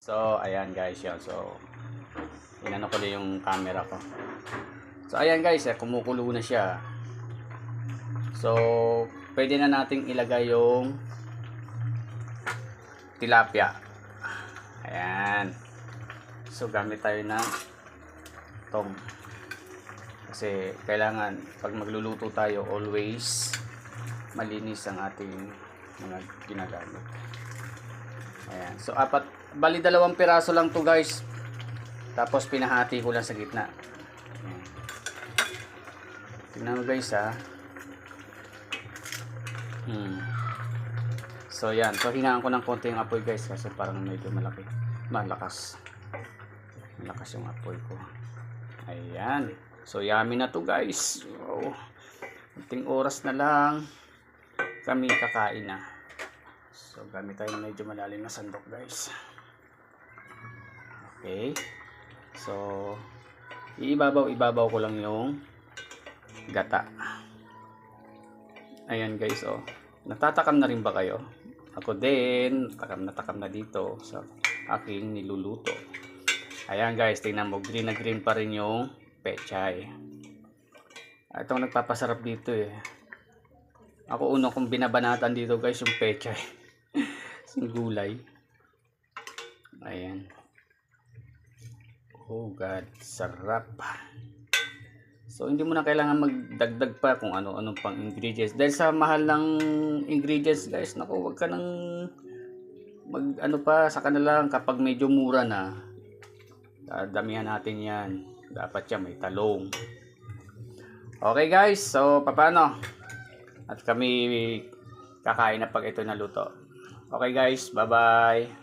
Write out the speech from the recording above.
So, ayan guys, yun. So, inano ko na yung camera ko. So, ayan guys, kumukulo na siya. So, pwede na nating ilagay yung tilapia. Ayan. So, gamit tayo ng tong. Kasi, kailangan, pag magluluto tayo, always malinis ang ating mga ginagamit. Ayan. So, bali 2 piraso lang to guys. Tapos, pinahati ko lang sa gitna. Ayan. Tingnan mo guys ha. So, yan. So, hinaan ko ng konti yung apoy guys. Kasi parang medyo malaki. Malakas yung apoy ko. Ayan. So, yummy na to guys. Wow. Kunting oras na lang kami kakain na. So, gamit tayo ng medyo malalim na sandok guys. Okay. So, ibabaw ko lang yung gata. Ayan guys, oh. Natatakam na rin ba kayo? Ako din, takam na dito sa aking niluluto. Ayan guys, tingnan mo, green na green pa rin yung pechay. Itong nagpapasarap dito eh. Ako uno kong binabanatan dito guys, yung pechay. Yung gulay. Ayan. Oh God, sarap. So, hindi mo na kailangan magdagdag pa kung ano-ano pang ingredients. Dahil sa mahal ng ingredients guys, naku, wag ka nang sa kanila kapag medyo mura na. Damihan natin yan. Dapat yan, may talong. Okay guys, so paano? At kami kakain na pag ito naluto. Okay guys, bye-bye.